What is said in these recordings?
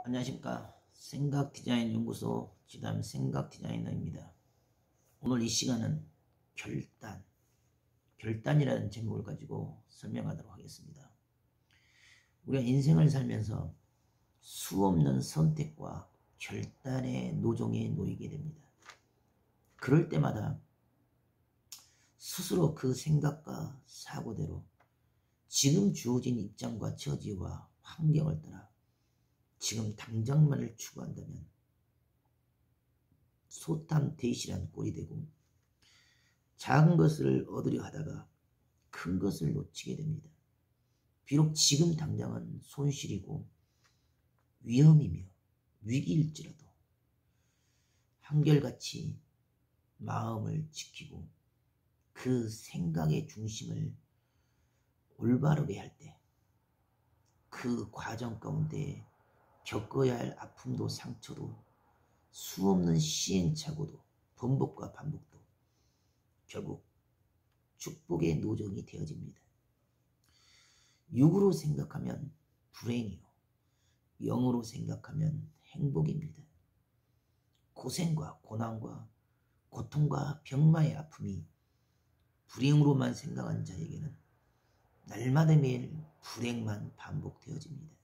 안녕하십니까. 생각디자인연구소 지담 생각디자이너입니다. 오늘 이 시간은 결단이라는 제목을 가지고 설명하도록 하겠습니다. 우리가 인생을 살면서 수없는 선택과 결단의 노정에 놓이게 됩니다. 그럴 때마다 스스로 그 생각과 사고대로 지금 주어진 입장과 처지와 환경을 따라 지금 당장만을 추구한다면 소탐대실한 꼴이 되고 작은 것을 얻으려 하다가 큰 것을 놓치게 됩니다. 비록 지금 당장은 손실이고 위험이며 위기일지라도 한결같이 마음을 지키고 그 생각의 중심을 올바르게 할 때 그 과정 가운데 겪어야 할 아픔도 상처도 수없는 시행착오도 번복과 반복도 결국 축복의 노정이 되어집니다. 육으로 생각하면 불행이요 영으로 생각하면 행복입니다. 고생과 고난과 고통과 병마의 아픔이 불행으로만 생각한 자에게는 날마다 매일 불행만 반복되어집니다.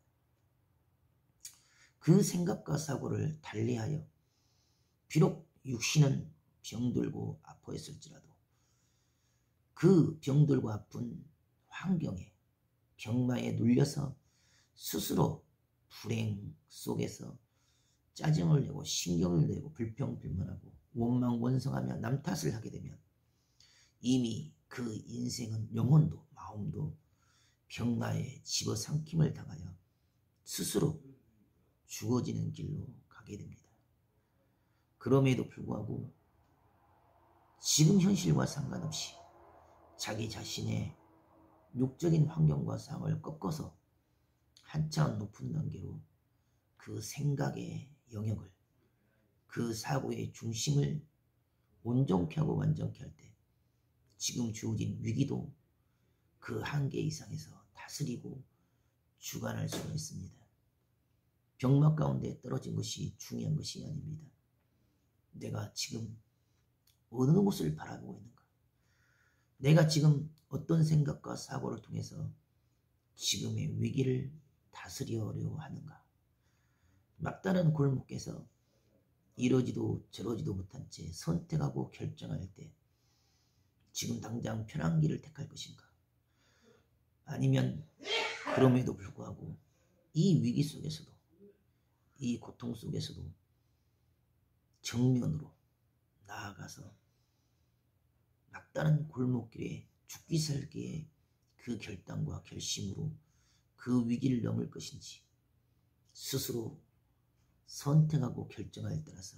그 생각과 사고를 달리하여 비록 육신은 병들고 아파했을지라도 그 병들고 아픈 환경에 병마에 눌려서 스스로 불행 속에서 짜증을 내고 신경을 내고 불평불만하고 원망원성하며 남 탓을 하게 되면 이미 그 인생은 영혼도 마음도 병마에 집어삼킴을 당하여 스스로 죽어지는 길로 가게 됩니다. 그럼에도 불구하고 지금 현실과 상관없이 자기 자신의 육적인 환경과 상황을 꺾어서 한참 높은 단계로 그 생각의 영역을 그 사고의 중심을 온전케 하고 완전케 할 때 지금 주어진 위기도 그 한계 이상에서 다스리고 주관할 수가 있습니다. 병마 가운데 떨어진 것이 중요한 것이 아닙니다. 내가 지금 어느 곳을 바라보고 있는가? 내가 지금 어떤 생각과 사고를 통해서 지금의 위기를 다스리려고 하는가? 막다른 골목에서 이러지도 저러지도 못한 채 선택하고 결정할 때 지금 당장 편한 길을 택할 것인가? 아니면 그럼에도 불구하고 이 위기 속에서도 이 고통 속에서도 정면으로 나아가서 막다른 골목길에 죽기 살기의 그 결단과 결심으로 그 위기를 넘을 것인지 스스로 선택하고 결정하에 따라서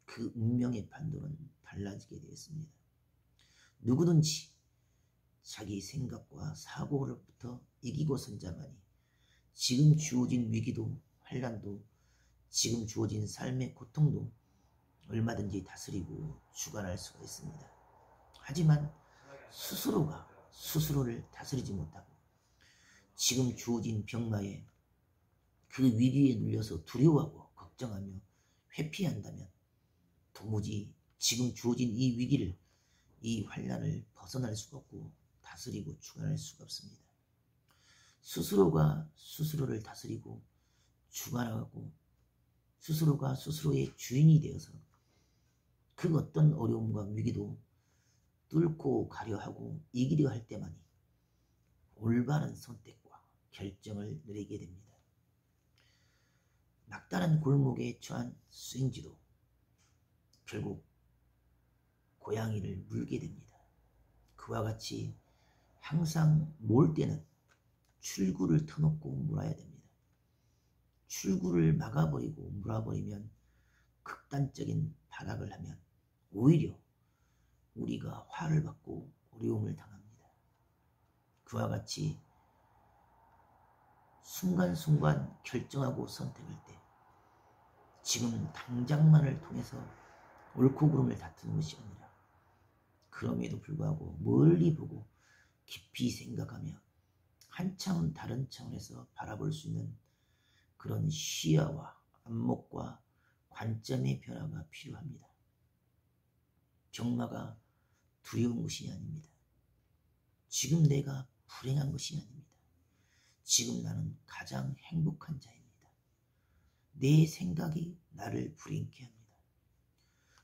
그 운명의 판도는 달라지게 되었습니다. 누구든지 자기 생각과 사고로부터 이기고 선 자만이 지금 주어진 위기도 환난도 지금 주어진 삶의 고통도 얼마든지 다스리고 주관할 수가 있습니다. 하지만 스스로가 스스로를 다스리지 못하고 지금 주어진 병마에 그 위기에 눌려서 두려워하고 걱정하며 회피한다면 도무지 지금 주어진 이 위기를 이 환난을 벗어날 수가 없고 다스리고 주관할 수가 없습니다. 스스로가 스스로를 다스리고 주관하고 스스로가 스스로의 주인이 되어서 그 어떤 어려움과 위기도 뚫고 가려 하고 이기려 할 때만이 올바른 선택과 결정을 내리게 됩니다. 막다른 골목에 처한 수행지도 결국 고양이를 물게 됩니다. 그와 같이 항상 몰 때는 출구를 터놓고 물어야 됩니다. 출구를 막아버리고 물어버리면 극단적인 발악을 하면 오히려 우리가 화를 받고 어려움을 당합니다. 그와 같이 순간순간 결정하고 선택할 때 지금 당장만을 통해서 옳고 그름을 다투는 것이 아니라 그럼에도 불구하고 멀리 보고 깊이 생각하며 한참 다른 차원에서 바라볼 수 있는 그런 시야와 안목과 관점의 변화가 필요합니다. 경마가 두려운 것이 아닙니다. 지금 내가 불행한 것이 아닙니다. 지금 나는 가장 행복한 자입니다. 내 생각이 나를 불행케 합니다.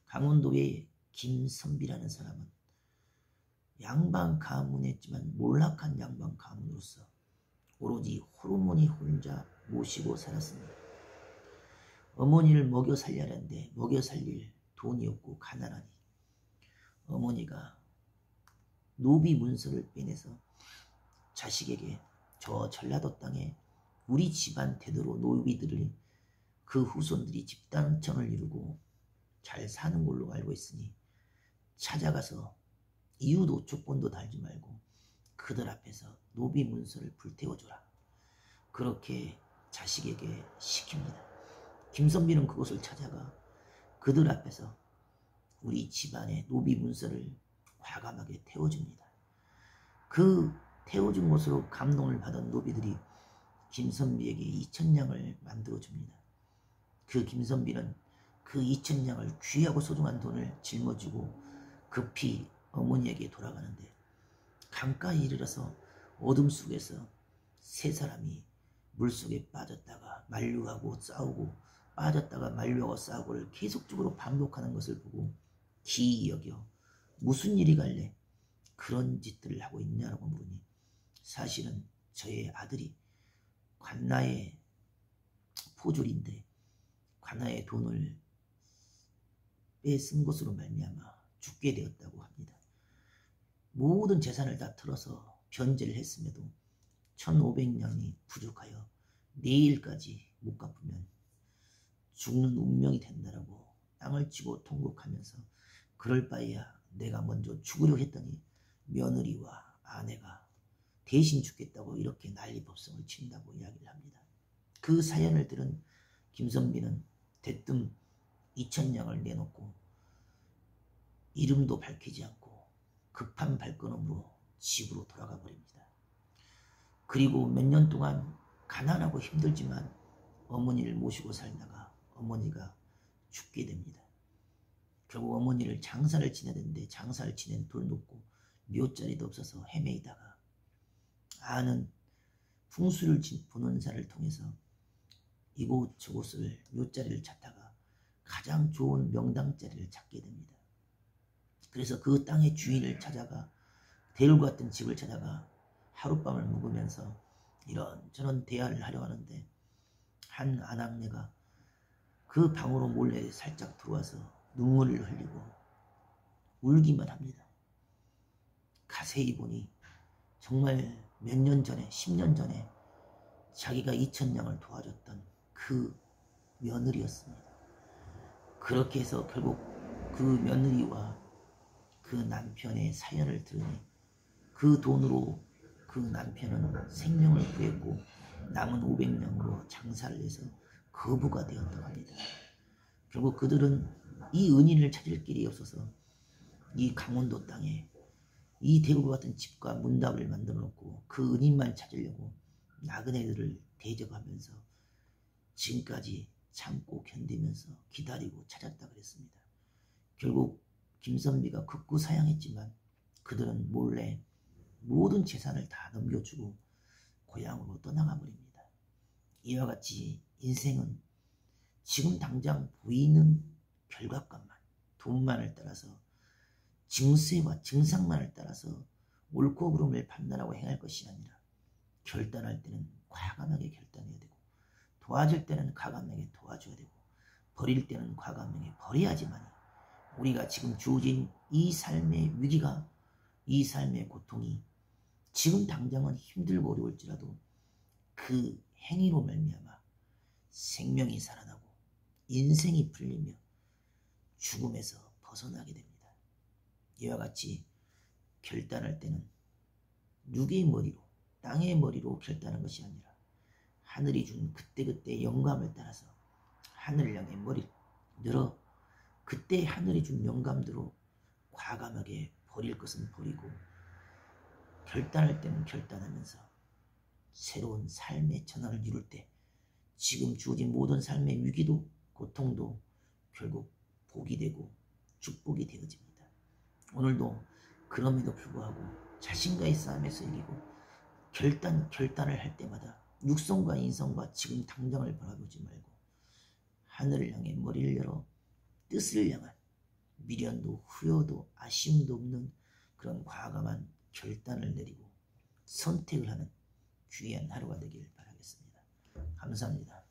강원도의 김선비라는 사람은 양반 가문했지만 몰락한 양반 가문으로서 오로지 호르몬이 혼자 모시고 살았습니다. 어머니를 먹여 살려는데 먹여 살릴 돈이 없고 가난하니 어머니가 노비 문서를 빼내서 자식에게 저 전라도 땅에 우리 집안 대대로 노비들을 그 후손들이 집단천을 이루고 잘 사는 걸로 알고 있으니 찾아가서 이웃도 족본도 달지 말고 그들 앞에서 노비 문서를 불태워줘라. 그렇게 자식에게 시킵니다. 김선비는 그곳을 찾아가 그들 앞에서 우리 집안의 노비 문서를 과감하게 태워줍니다. 그 태워준 것으로 감동을 받은 노비들이 김선비에게 2,000냥을 만들어줍니다. 그 김선비는 그 2,000냥을 귀하고 소중한 돈을 짊어지고 급히 어머니에게 돌아가는데 강가에 이르러서 어둠 속에서 세 사람이 물속에 빠졌다가 만류하고 싸우고 빠졌다가 만류하고 싸우고를 계속적으로 반복하는 것을 보고 기이 여겨 무슨 일이 갈래 그런 짓들을 하고 있냐라고 물으니 사실은 저의 아들이 관나의 포졸인데 관나의 돈을 빼쓴 것으로 말미암아 죽게 되었다고 합니다. 모든 재산을 다 털어서 변제를 했음에도 1,500냥이 부족하여 내일까지 못 갚으면 죽는 운명이 된다라고 땅을 치고 통곡하면서 그럴 바에야 내가 먼저 죽으려 했더니 며느리와 아내가 대신 죽겠다고 이렇게 난리법석을 친다고 이야기를 합니다. 그 사연을 들은 김선비는 대뜸 2,000냥을 내놓고 이름도 밝히지 않고 급한 발걸음으로 집으로 돌아가 버립니다. 그리고 몇 년 동안 가난하고 힘들지만 어머니를 모시고 살다가 어머니가 죽게 됩니다. 결국 어머니를 장사를 지내야 되는데 장사를 지낸 돈도 없고 묘자리도 없어서 헤매이다가 아는 풍수를 보는 자를 통해서 이곳 저곳을 묘자리를 찾다가 가장 좋은 명당자리를 찾게 됩니다. 그래서 그 땅의 주인을 찾아가 대울과 같은 집을 찾아가 하룻밤을 묵으면서 이런저런 대화를 하려 하는데 한 아낙네가 그 방으로 몰래 살짝 들어와서 눈물을 흘리고 울기만 합니다. 가세히 보니 정말 몇 년 전에 10년 전에 자기가 2,000냥을 도와줬던 그 며느리였습니다. 그렇게 해서 결국 그 며느리와 그 남편의 사연을 들으니 그 돈으로 그 남편은 생명을 구했고 남은 500냥으로 장사를 해서 거부가 되었다고 합니다. 결국 그들은 이 은인을 찾을 길이 없어서 이 강원도 땅에 이 대구와 같은 집과 문답을 만들어 놓고 그 은인만 찾으려고 나그네들을 대접하면서 지금까지 참고 견디면서 기다리고 찾았다 그랬습니다. 결국 김선비가 극구 사양했지만 그들은 몰래 모든 재산을 다 넘겨주고 고향으로 떠나가 버립니다. 이와 같이 인생은 지금 당장 보이는 결과값만, 돈만을 따라서 증세와 증상만을 따라서 옳고 그름을 판단하고 행할 것이 아니라 결단할 때는 과감하게 결단해야 되고 도와줄 때는 과감하게 도와줘야 되고 버릴 때는 과감하게 버려야지만 우리가 지금 주어진 이 삶의 위기가 이 삶의 고통이 지금 당장은 힘들고 어려울지라도 그 행위로 말미암아 생명이 살아나고 인생이 풀리며 죽음에서 벗어나게 됩니다. 이와 같이 결단할 때는 육의 머리로 땅의 머리로 결단한 것이 아니라 하늘이 준 그때그때 영감을 따라서 하늘을 향해 머리를 늘어 그때 하늘이 준 영감대로 과감하게 버릴 것은 버리고 결단할 때는 결단하면서 새로운 삶의 전환을 이룰 때 지금 주어진 모든 삶의 위기도 고통도 결국 복이 되고 축복이 되어집니다. 오늘도 그럼에도 불구하고 자신과의 싸움에서 이기고 결단을 할 때마다 육성과 인성과 지금 당장을 바라보지 말고 하늘을 향해 머리를 열어 뜻을 향한 미련도 후회도 아쉬움도 없는 그런 과감한 결단을 내리고 선택을 하는 귀한 하루가 되길 바라겠습니다. 감사합니다.